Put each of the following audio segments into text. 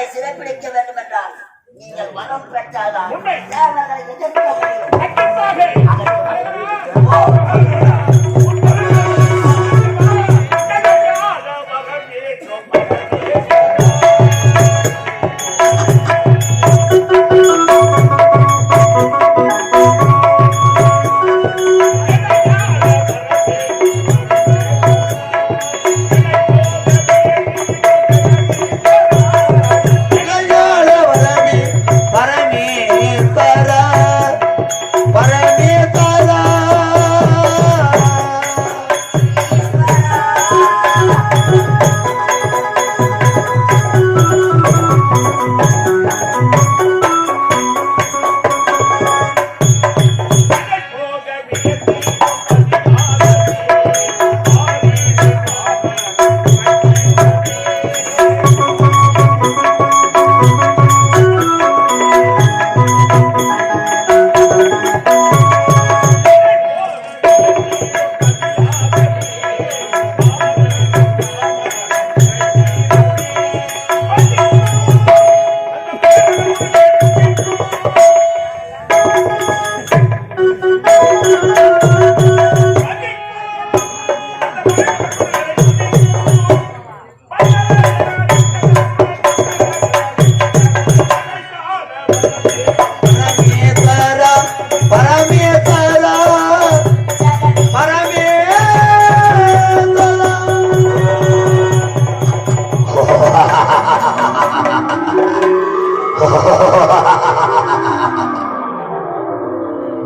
தேவர்களை சிறைப்பிடிக்க வேண்டும் என்றால் நீங்கள் வரம் பெற்றால்தான் தேவர்களை எதிர்க்க முடியும்.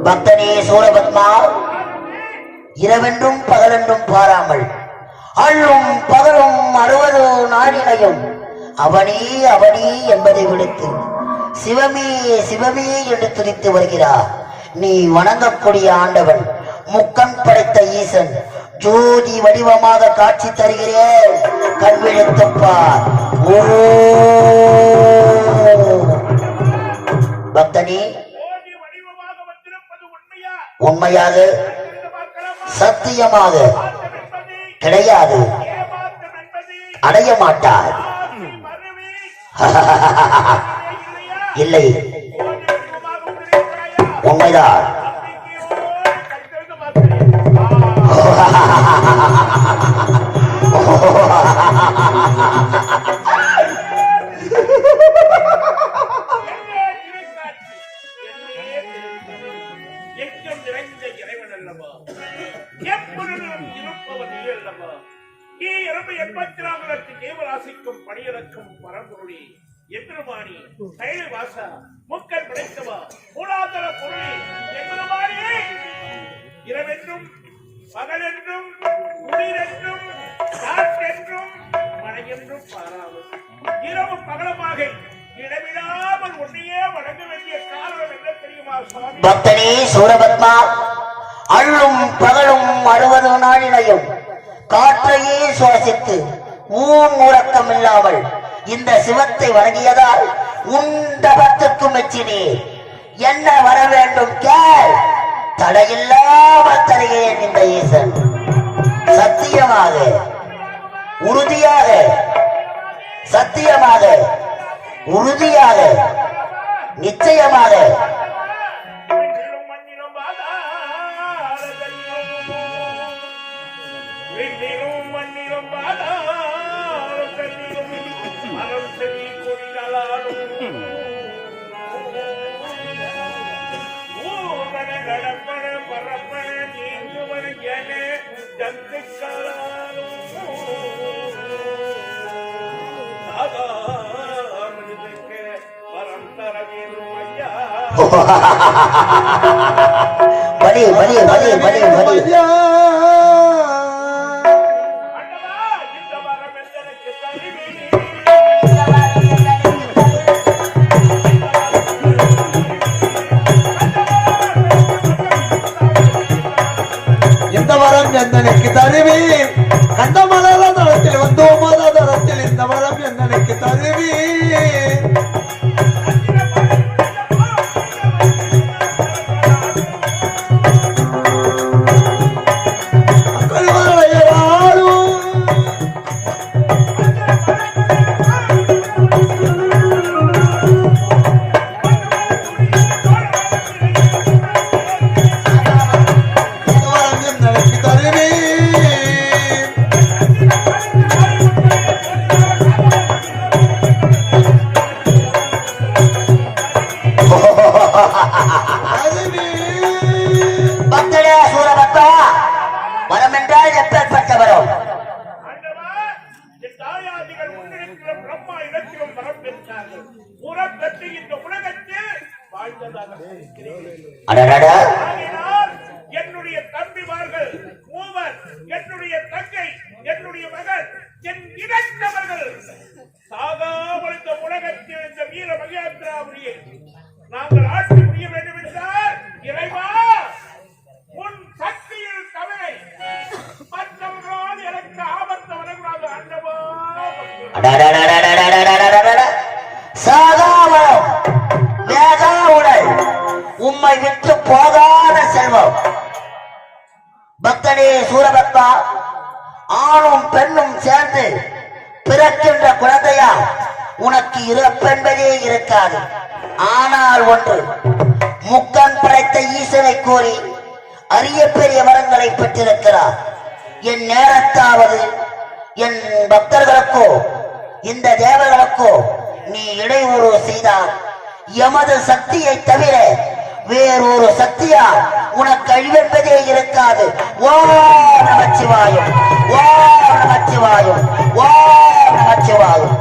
பக்தனே சூரபத்மா, இரவென்றும் பகலென்றும் பாராமல் அள்ளும் பகலும் 60 நாளினையும் அவனே அவனே என்பதை விடுத்து சிவமே சிவமே என்று துதித்து வருகிறார். நீ வணங்கக்கூடிய ஆண்டவன் முக்கண் படைத்த ஈசன் ஜோதி வடிவமாக காட்சி தருகிறேன். கண்விழித்துப்பார். ஓ பக்தனே, உண்மையாக சத்தியமாக கிடையாது, அடைய மாட்டார். இல்லை, உண்மைதான். பணியிறக்கும் பரம்பொருளி எம்பெருமானி கைலவாசா முக்கன் படைத்தவா மூலாதார பொருளி எம்பெருமானி இரவென்றும் பகலென்றும் குளிரென்றும் காற்றென்றும் மழையென்றும் பாராமல் இரவு பகலமாக இடமிடாமல் ஒன்றையே வணங்க வேண்டிய காரணம் என்ன தெரியுமா சுவாமி? பக்தனே சூரபத்மா, அள்ளும் பகலும் 60 நாளினையும் காற்றையே சுவாசித்து உறக்கம் இல்லாமல் இந்த சிவத்தை வணங்கியதால் உண்டபத்துக்கும் மெச்சினே. என்ன வர வேண்டும் கேள், தடையில்லாமல் தருகிறேன். இந்த ஈசன் சத்தியமாக, உறுதியாக, சத்தியமாக, உறுதியாக, நிச்சயமாக பலி பலி பலி பலி பலி. இந்த வரம் எந்தனுக்கு தருவி, கண்ட மலர தளத்தில் வந்தோமாத தளத்தில் இந்த வரம் எந்தனுக்கு தருவி. சொன்னார்கள். உரத்தட்டு இந்த உலகத்தில் வாழ்ந்ததாக இருக்கிறேன். ஆகையினால் என்னுடைய தம்பிமார்கள் மூவர், என்னுடைய தங்கை, என்னுடைய மகள், என் இனத்தவர்கள் சாகாமல் இந்த உலகத்தில் இந்த வீர மகேந்திராபுரியை நாங்கள் ஆட்சி புரிய வேண்டும் என்றால் இறைவா உன் சக்தியில் தவிர மற்றவர்களால் எனக்கு ஆபத்து வரக்கூடாது. அண்டவா உம்மை விட்டு போகாத செல்வம் பக்தனே சூரபத்மா, ஆணும் பெண்ணும் சேர்ந்து பிறக்கின்ற குழந்தையா உனக்கு இறப்பென்பதே இருக்காது. ஆனால் ஒன்று, முக்கன் படைத்த ஈசனை கோரி அரிய பெரிய வரங்களை பெற்றிருக்கிறார். என் நேரத்தாவது என் பக்தர்களுக்கோ இந்த தேவர்களுக்கோ நீ இடையூறு செய்தால் எமது சக்தியை தவிர வேறொரு சக்தியா உனக்கு அழிவென்பதே இருக்காது. ஓ நமச்சிவாயம், ஓ நமச்சிவாயம், ஓ நமச்சிவாயம்.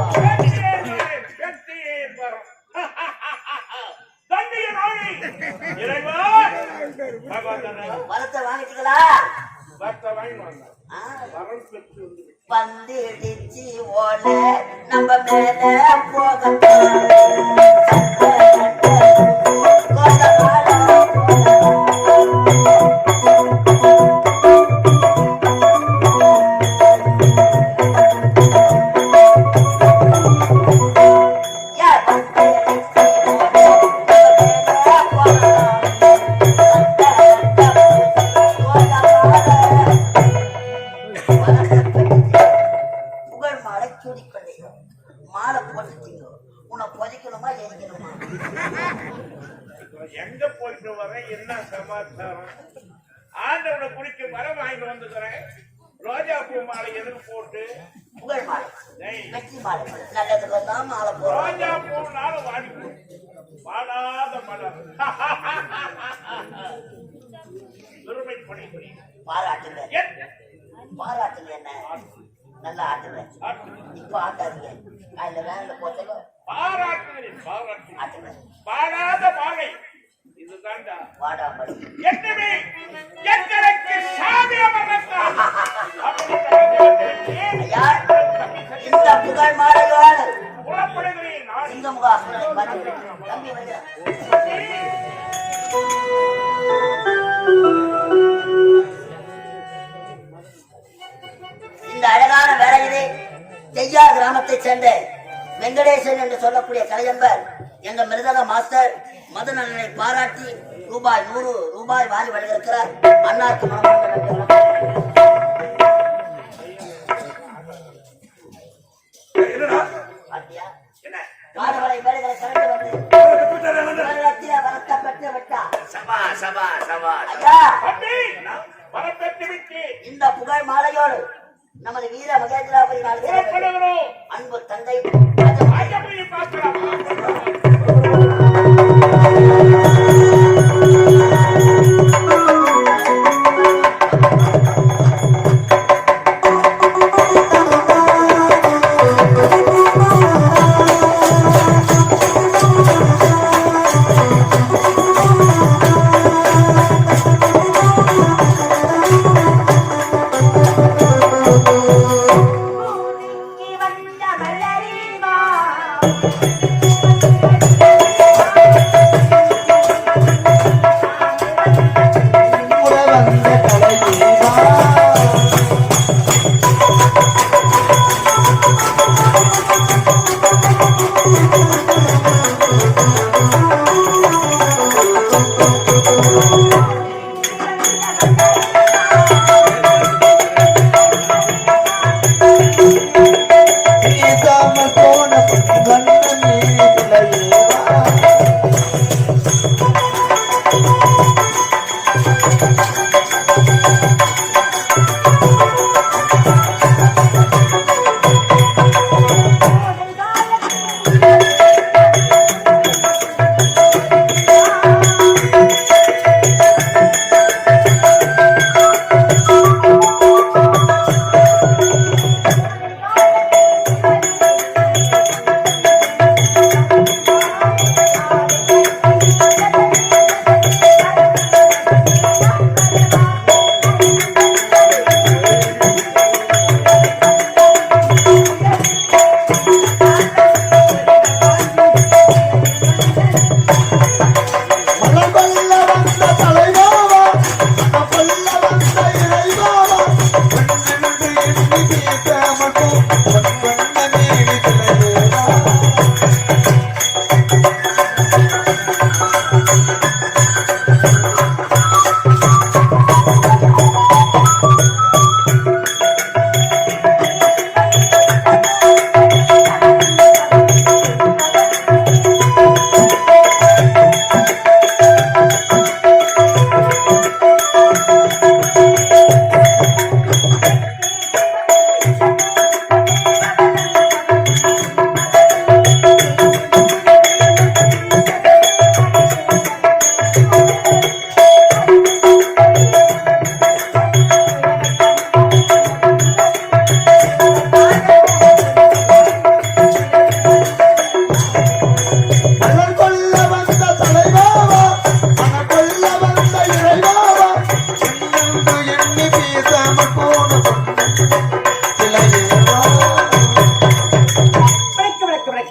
வரத்தை வாங்கிட்டீங்களா? பந்திடிச்சு ஓட நம்ம மேல போக மாலை போட்டுட்டீங்க. உன்னை புதைக்கணுமா எரிக்கணுமா? எங்க போயிட்டு வர என்ன சமாச்சாரம்? ஆண்டவனை குடிக்க மரம் வாங்கிட்டு வந்துக்கிறேன். ரோஜா பூ மாலை எதுக்கு போட்டு புகழ் மாலை, வெற்றி மாலை, நல்லதுக்கு தான் மாலை போடுறோம். ரோஜா பூனாலும் வாடி வாடாத மலர். பெருமை பணி பாராட்டுங்க, பாராட்டுங்க. என்ன நல்லா ஆட்டுவேன். இப்ப ஆட்டாதீங்க. அதுல வேலை போட்டு பாராட்டுகிறேன். ஆட்டுவேன். பாடாத பாவை இதுதான்டா. வாடாமடி என்னமே எங்களுக்கு சாமி அமர்ந்தார். ஐயா, இந்த புகழ் மாலையோடு புறப்படுகிறேன். நான் இந்த முகாசனை தம்பி வந்து இந்த அழகான வேலையிலே தெய்யா கிராமத்தை சேர்ந்த வெங்கடேசன் என்று சொல்லக்கூடிய கலைஞர் எங்க மிருதக மாஸ்டர் மதநலனை பாராட்டி ரூபாய் 100 வாரி வழங்கியிருக்கிறார். அண்ணாக்கு மாணவரை வேலைகளை கலந்து வந்து வரத்தை பெற்று விட்டார். இந்த புகழ் மாலையோடு நமது வீர மகேந்திராபுரி அன்பு தந்தை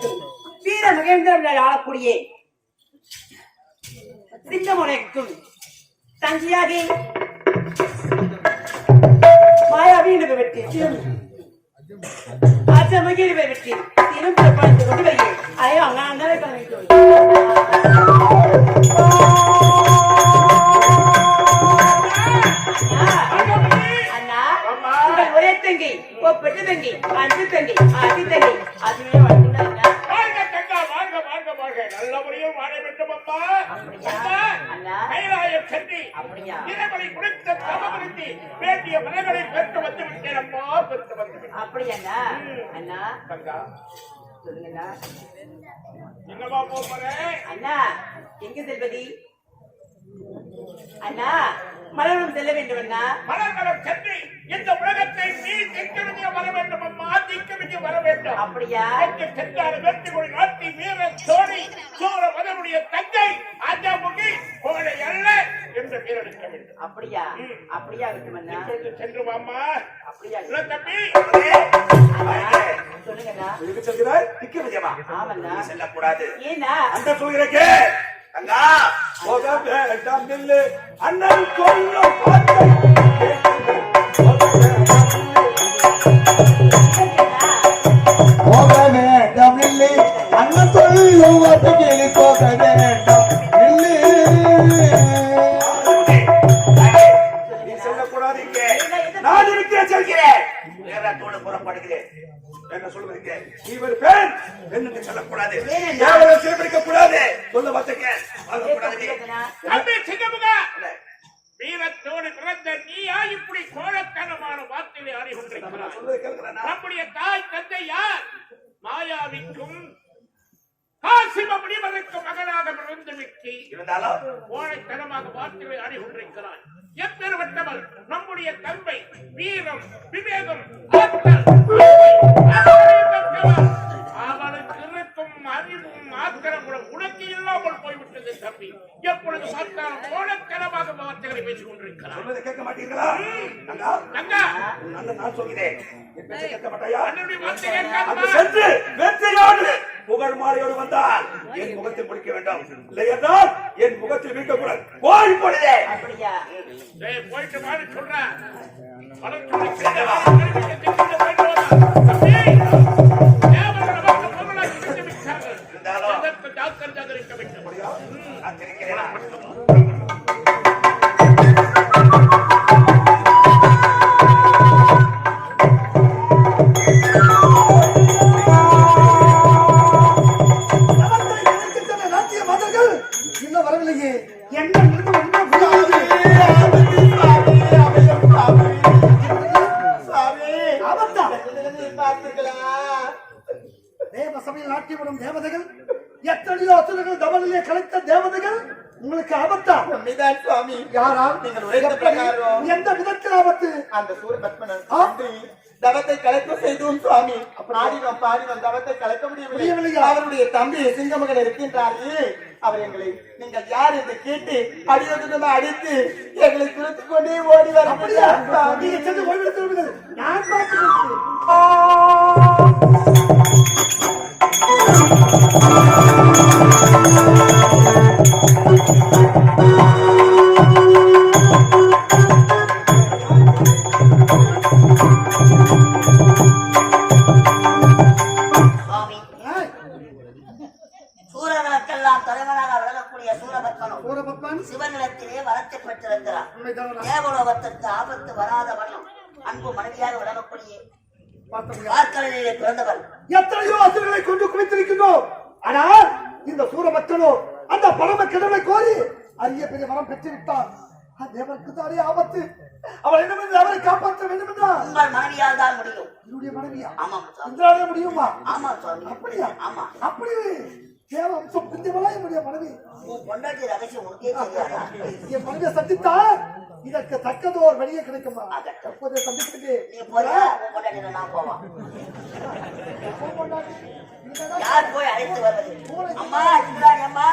இடத்தில் வீர மகேந்திரன் ஆளக்கூடிய சிங்கமுனைக்கும் தங்கியாகி மாயாவி என்று வெற்றி மகிழ்வை வெற்றி திரும்ப பார்த்து கொண்டு வருகிறேன் ஐயோ அண்ணா ஒரே தங்கி பெற்று தங்கி அஞ்சு தங்கி அதி தங்கி அதுவே வாழ்ந்துட்டா நல்லபடியும் வாழ வேண்டும் அம்மா. கைலாயம் சென்று இறைவனை குறித்த தவறுத்தி வேண்டிய மனைகளை பெற்று வந்து விட்டேன் அம்மா. பெற்று வந்து அப்படியா அண்ணா? தங்கா சொல்லுங்கண்ணா. என்னமா போறேன் அண்ணா? எங்க செல்வதி அண்ணா? மலரும் செல்ல வேண்டும் அண்ணா. மலர்களும் சென்று இந்த உலகத்தை நீ திக்கவிதிய வர வேண்டும் அம்மா. திக்கவிதிய வர வேண்டும். அப்படியா? சென்றால் வெற்றி கொடி நாட்டி வீரன் சோழி சோழ மதனுடைய தங்கை ஆஜாமுகி கோழை அல்ல என்று பேரெடுக்க வேண்டும். அப்படியா? அப்படியா இருக்கும் அண்ணா. சென்று வாமா. அப்படியா தம்பி சொல்லுங்கண்ணா. சொல்கிறாய் திக்கவிதியமா? ஆமண்ணா. செல்லக்கூடாது. ஏன்னா அந்த சொல்கிறக்கே அண்ணா போக வேண்டாம் நில்லு அண்ணன் சொல்லும் போக வேண்டாம் இல்லை அண்ணன் சொல்லுவது கேள்வி போக வேண்டாம் இல்லை நீ செல்லக்கூடாது இங்கே நான் இருக்கிறேன் சொல்கிறேன் நேரத்தோடு புறப்படுகிறேன் என்ன சொல்லுவீங்க நீ ஒரு பெண் பெண்ணுக்கு சொல்லக்கூடாது யாரும் சிறப்பிடிக்க கூடாது சொல்ல வச்சுக்க வீரத்தோடு பிறந்த நீயா இப்படி கோழத்தனமான வார்த்தையை ஆடிக்கொண்டிருக்கிறார் நம்முடைய தாய் தந்தை யார் மாயாவிக்கும் காசிம முனிவருக்கும் மகனாக பிறந்து விட்டு இருந்தாலும் கோழைத்தனமாக வார்த்தைகளை ஆடிக்கொண்டிருக்கிறான் எப்பெருவட்டவள் நம்முடைய தந்தை வீரம் விவேகம் அவளுக்கு இருக்கும் அறிவும் ஆத்திரங்களும் உனக்கு இல்லாமல் போய்விட்டது தம்பி. எப்பொழுது பார்த்தாலும் கோழத்தனமாக வார்த்தைகளை பேசிக் கொண்டிருக்கிறார். கேட்க மாட்டீங்களா? நான் சொல்கிறேன் கேட்க மாட்டாயா? சென்று வெற்றியோடு புகழ் மாலையோடு வந்தால் என் முகத்தில் முடிக்க வேண்டும். இல்லை என்றால் என் முகத்தில் வீழ்க்கக்கூடாது. போய் போடுதே போயிட்டு மாதிரி சொல்றேன். இன்னும் வரவில்லையே என்ன தேவ சபையில் நாட்டிவிடும் தேவதைகள் எத்தனையோ அசுரர்கள் தவறிலே கலைத்த தேவதைகள் உங்களுக்கு ஆபத்தா? சுவாமி யாரா? நீங்கள் எந்த விதத்தில் ஆபத்து? அந்த சூரபத்மன் தவத்தை கலைக்க செய்தோம் சுவாமி. பாடினோம் தவத்தை கலைக்க முடியவில்லை. அவருடைய தம்பி சிங்கமகன் இருக்கின்றாரே அவர் எங்களை நீங்கள் யார் என்று கேட்டு அடியோடு அடித்து எங்களை குறித்துக் கொண்டே ஓடி வர அப்படியா? நீங்க சென்று ஓய்வெடுத்து நான் பார்த்து சிவனிடத்திலே வரத்தை பெற்றிருக்கிறார். தேவலோகத்திற்கு ஆபத்து வராத வண்ணம் அன்பு மனைவியாக விளங்கக்கூடிய வார்க்கலையிலே பிறந்தவர். எத்தனையோ அசுரர்களை கொண்டு குவித்திருக்கின்றோம். ஆனால் இந்த சூரபக்தனோ அந்த பரம கடவுளை கோரி அரிய பெரிய வரம் பெற்றுவிட்டார். தேவனுக்கு தானே ஆபத்து. அவள் என்னவென்று அவரை காப்பாற்ற வேண்டும் என்றால் உங்கள் மனைவியால் தான் முடியும். என்னுடைய மனைவியா? ஆமாம். இந்திராலே முடியுமா? ஆமா சுவாமி. அப்படியா? ஆமா. அப்படி தேவ அம்சம் பிடித்தவளா என்னுடைய மனைவி? பொண்டாட்டி ரகசியம் உனக்கே தெரியாதா? என் மனைவியை சந்தித்தால் இதற்கு தக்கதோர் வழியே கிடைக்குமா? எப்போதே சந்திச்சுட்டு நீ போறியா? பொண்டாட்டி நான் போவா. யார் போய் அழைத்து வருவது? அம்மா இந்திராணி அம்மா.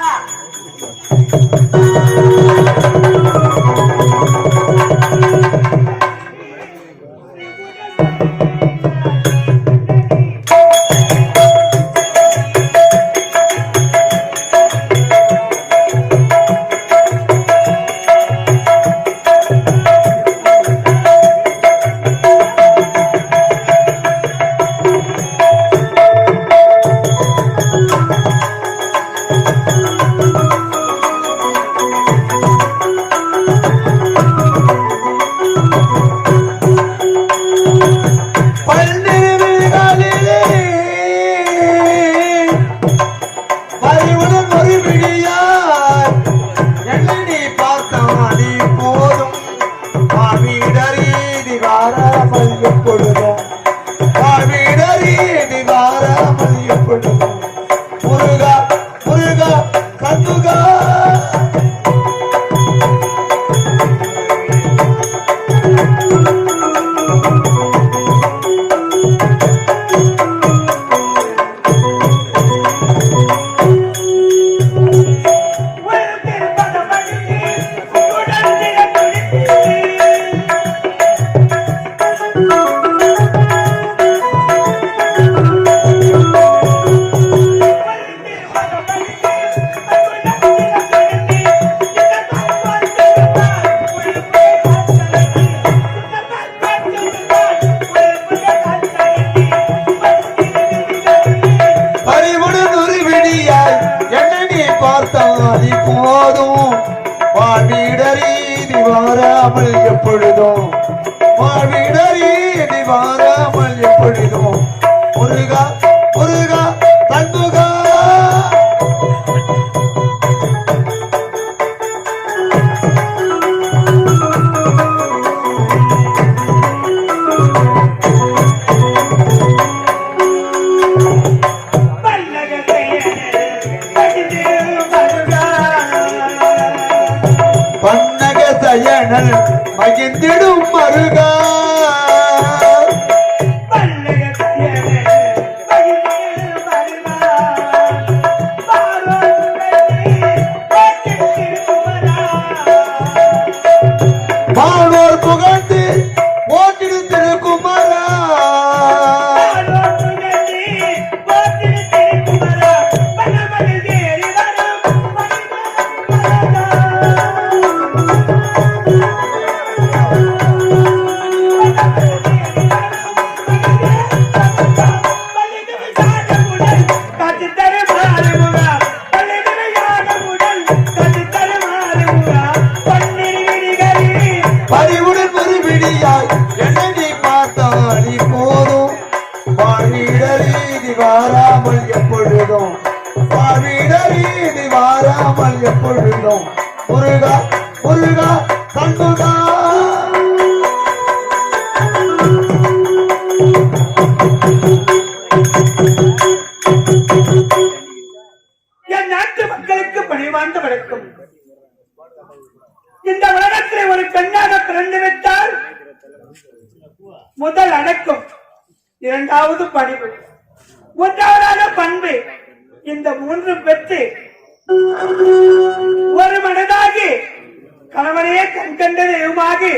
வாராமல் எப்பொழுதும் வாழ்விடரே நீ வாராமல் எப்பொழுதும் முருகா முருகா தன்முகா மகிழ்ந்திடும் மருகா மாணோர் புகழ்ந்து ஓட்டிடும் திருக்குமரா பறிவுடன் ஒரு விடியாய் என்னை நீ பார்த்தாடி போதும் வாழ்விடரீதி வாராமல் எப்பொழுதும் வாழ்விடரீதி வாராமல் எப்பொழுதும் முருகா முருகா தன்முகா என் நாட்டு மக்களுக்கு பணிவார்ந்த வணக்கம். இந்த உலகத்தில் ஒரு பெண்ணாக பிறந்து விட்டால் முதல் அடக்கம், இரண்டாவது பணிவு, மூன்றாவதாக பண்பு. இந்த மூன்று பெற்று ஒரு மனதாகி கணவனையே கண்கண்ட தெய்வமாக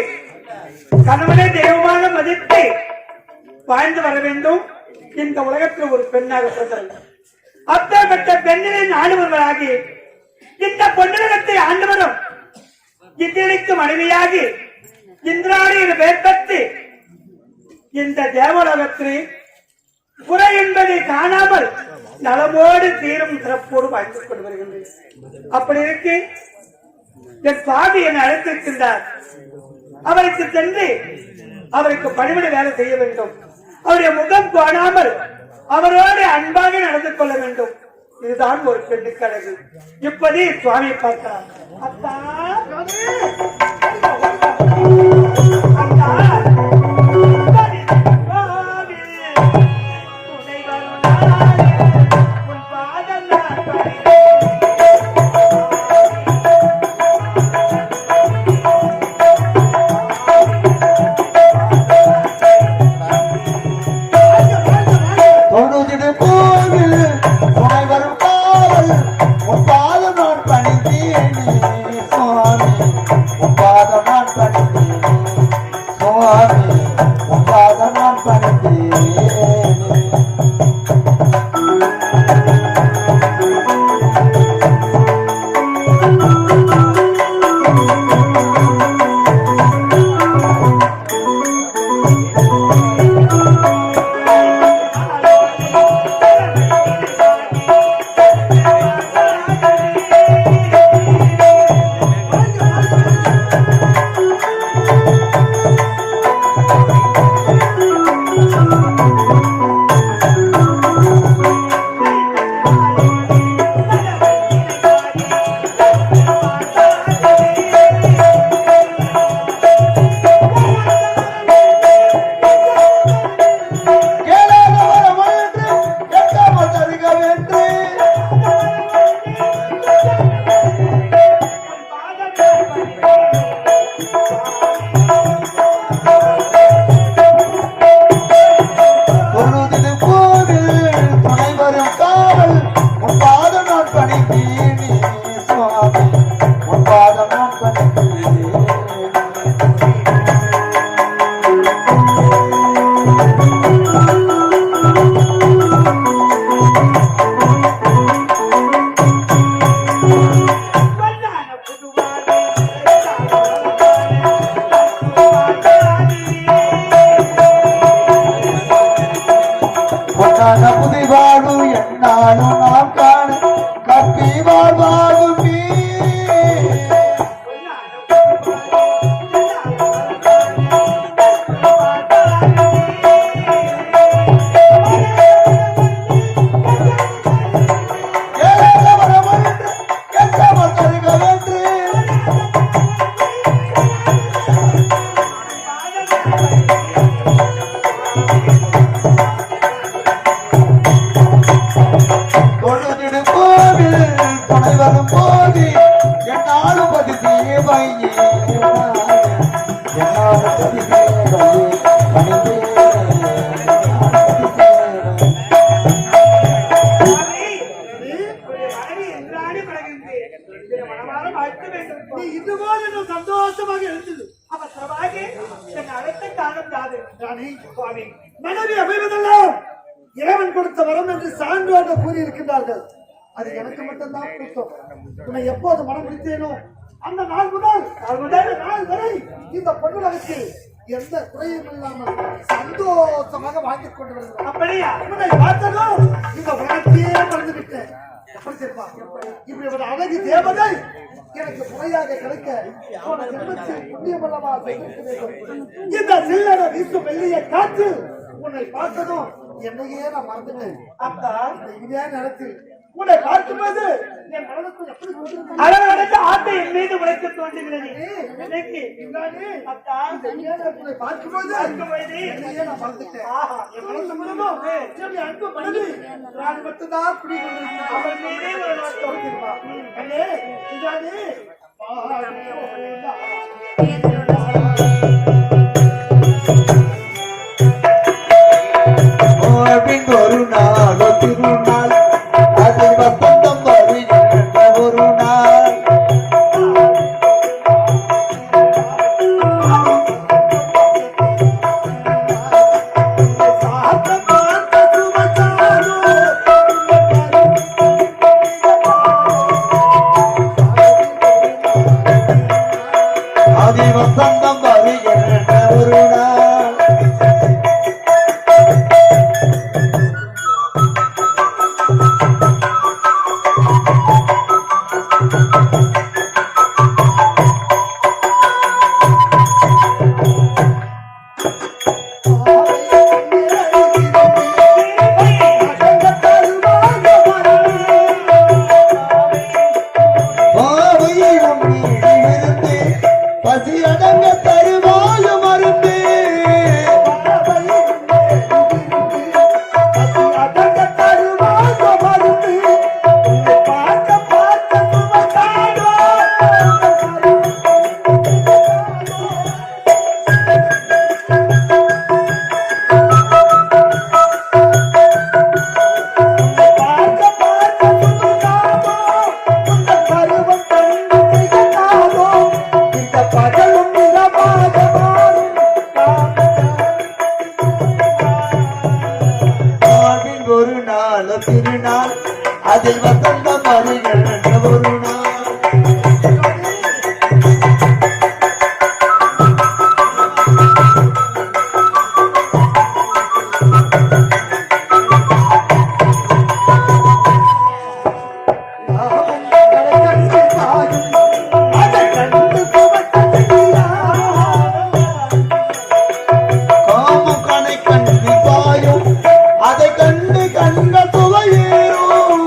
கணவனை தெய்வமாக மதித்து வாழ்ந்து வர வேண்டும். இந்த உலகத்தில் ஒரு பெண்ணாக பிறந்தது. அப்பேற்பட்ட பெண்ணினை ஆண்டவர்களாகி இந்த பொன்னுலகத்தை ஆண்டவரும் இந்திரனுக்கு மனைவியாகி இந்திராணி பெயர் பெற்று இந்த தேவலோகத்தில் குறை என்பதை காணாமல் நலமோடு தீரும் சிறப்போடு வாழ்ந்து கொண்டு வருகின்றேன். அப்படி இருக்கு என் சுவாமி என்னை அழைத்திருக்கின்றார். அவருக்கு சென்று அவருக்கு பணிவிட வேலை செய்ய வேண்டும். அவருடைய முகம் காணாமல் அவரோடு அன்பாக நடந்து கொள்ள வேண்டும். இதுதான் ஒரு பெண்ணுக்கு அழகு. இப்போதே சுவாமியை பார்க்கலாம். அத்தா மனமாற வாழ்த்து வேண்டும். நீ இதுபோல் இன்னும் சந்தோஷமாக இருந்தது. அவசரமாக என்னை அழைத்த காரணம் யாது? ராணி, சுவாமி, மனைவி அமைவதெல்லாம் இறைவன் கொடுத்த வரம் என்று சான்றோர்கள் கூறியிருக்கின்றார்கள். அது எனக்கு மட்டும்தான் கூட்டம். உன்னை எப்போது மனம் முடித்தேனோ அந்த நாள் முதல் நாள் வரை இந்த பொன்னுலகத்தில் எந்த குறையும் இல்லாமல் சந்தோஷமாக வாழ்ந்துக் கொண்டு வருகிறோம். அப்படியா? உன்னை பார்த்ததும் இந்த உலகத்தையே மறந்து விட்டேன். எப்படி தெரியுமா? இப்படி ஒரு அழகு தேவதை எனக்கு துணையாக கிடைக்க போன ஜென்மத்தில் புண்ணியமல்லவா செய்திருக்க வேண்டும். இந்த சில்லறை வீசு வெள்ளிய காற்று உன்னை பார்த்ததும் என்னையே நான் மறந்துட்டேன். அப்பா, இதே நேரத்தில் உன்னை பார்க்கும்போது என் மனதுக்குள் எப்படி கொண்டிருக்கிறது? அளவடைந்த ஆட்டை என் மீது உழைக்க தோன்றுகிறது. இன்னைக்கு அப்பா, உன்னை பார்க்கும்போது என்னையே நான் மறந்துட்டேன். என் மனசு முழுவதும் என்னுடைய அன்பு மனது நான் மட்டும்தான் குடிக்கொண்டிருக்கிறேன். அவர் மீதே ஒரு நோக்கம் தெரியுமா? அண்ணே, இதானே ஒரு நாள் திருநாள் அது வசந்தம் வருகின்ற ஒரு நாள் அது வசந்தம் வருகின்ற ஒரு நாள் பசி அடங்க தருவாய மருந்து ஒரு நாள் திருநாள் அதில் வசந்தம் வருகின்ற ஒரு நாள் காமம் கணை கண்ணி பாயும் அதை கண்டு கண்கள் துவையேறும்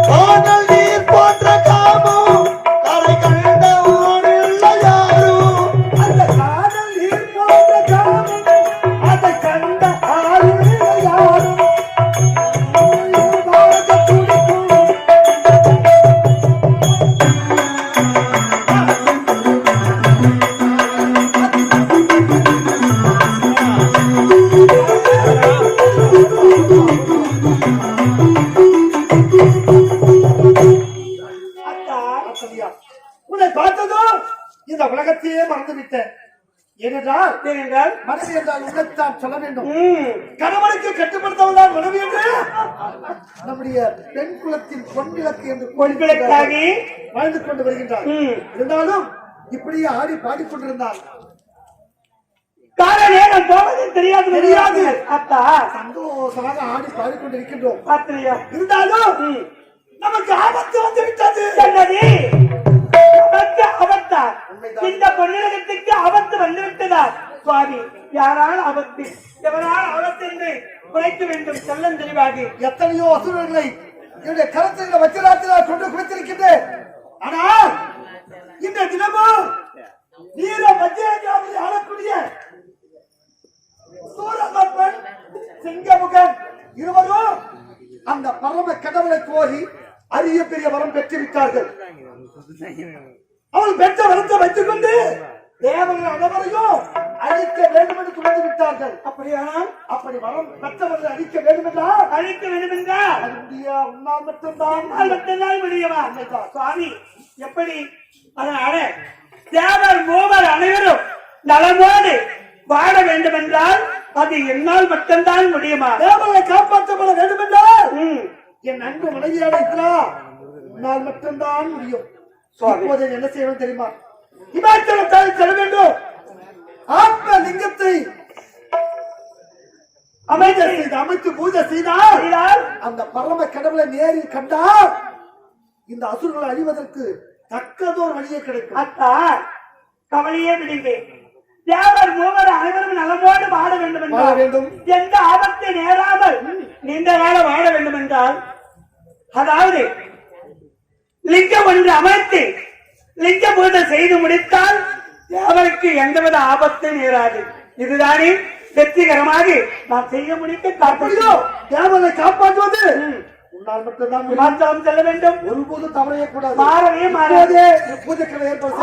காணல் நீர் போன்ற காமம் கரை கண்ட ஊரில் யாரும் உன்னை பார்த்ததும் இந்த உலகத்தையே மறந்து விட்டேன். ஏனென்றால் ஏனென்றால் மனைவி என்றால் உன்னைத்தான் சொல்ல வேண்டும். கணவனுக்கு கட்டுப்படுத்தவள்தான் மனைவி என்று நம்முடைய பெண் குலத்தின் பொன்விளக்கு என்று பொன்விளக்காகி வாழ்ந்து கொண்டு வருகின்றார். இருந்தாலும் இப்படியே ஆடி பாடிக்கொண்டிருந்தால் கால நேரம் போவது தெரியாது. அத்தா, சந்தோஷமாக ஆடி பாடிக்கொண்டிருக்கின்றோம். பாத்திரியா? இருந்தாலும் நமக்கு ஆபத்து வந்து விட்டது. என்னது? நமக்கு ஆபத்தா? இந்த பொன்னிலகத்துக்கு ஆபத்து வந்துவிட்டதா? சுவாமி, யாரால் ஆபத்து, எவரால் ஆபத்து என்று குறைக்க வேண்டும். செல்லம் தெளிவாகி எத்தனையோ அசுரர்களை என்னுடைய கருத்தில் வச்சிராத்திரால் கொண்டு குவித்திருக்கின்றேன். ஆனால் இந்த தினமும் வீர மத்தியாவில் ஆளக்கூடிய சூரமப்பன் சிங்கமுகன் இருவரும் அந்த பரம கடவுளை கோரி அரிய பெரிய வரம் பெற்றுவிட்டார்கள். அவள் பெற்ற வரத்தை வைத்துக் கொண்டு தேவர்கள் அனைவரையும் அழிக்க வேண்டும் என்று துணிந்து விட்டார்கள். அப்படியானால் அப்படி வரம் பெற்றவர்கள் அழிக்க வேண்டும் என்றால் அழிக்க வேண்டும் என்றால் அது உன்னால் மட்டும்தான் மட்டும்தான் முடியுமா சுவாமி? எப்படி? அதனால தேவர் மூவர் அனைவரும் நலமோடு வாழ வேண்டும் என்றால் அது என்னால் மட்டும்தான் முடியுமா? தேவர்களை காப்பாற்றப்பட வேண்டும் என்றால் என் அன்பு மனைவியான இருக்கிறா உன்னால் மட்டும்தான் முடியும். இப்போது என்ன செய்யணும் தெரியுமா? இமாச்சலத்தால் செல்ல வேண்டும். ஆத்ம லிங்கத்தை அமைத்து பூஜை செய்தால் அந்த பரம கடவுளை நேரில் கண்டால் இந்த அசுரங்களை அழிவதற்கு தக்கதோர் வழியே கிடைக்கும். அத்தா கவலையே விடுங்க. தேவர் மூவர் அனைவரும் நலமோடு வாழ வேண்டும் என்றால் எந்த ஆபத்தை நேராமல் நீண்ட காலம் வாழ வேண்டும் என்றால் அதாவது லிங்கம் ஒன்று அமைத்து லிங்க பூஜை செய்து முடித்தால் தேவருக்கு எந்தவித ஆபத்தும் நேராது. இதுதானே வெற்றிகரமாக நாம் செய்ய முடிக்க அப்படியோ தேவனை காப்பாற்றுவது உன்னால் மட்டும்தான் மாற்றம் செல்ல வேண்டும். ஒருபோதும் தவறையே கூடாது. மாறவே மாறாது. பூஜைகளை ஏற்பாடு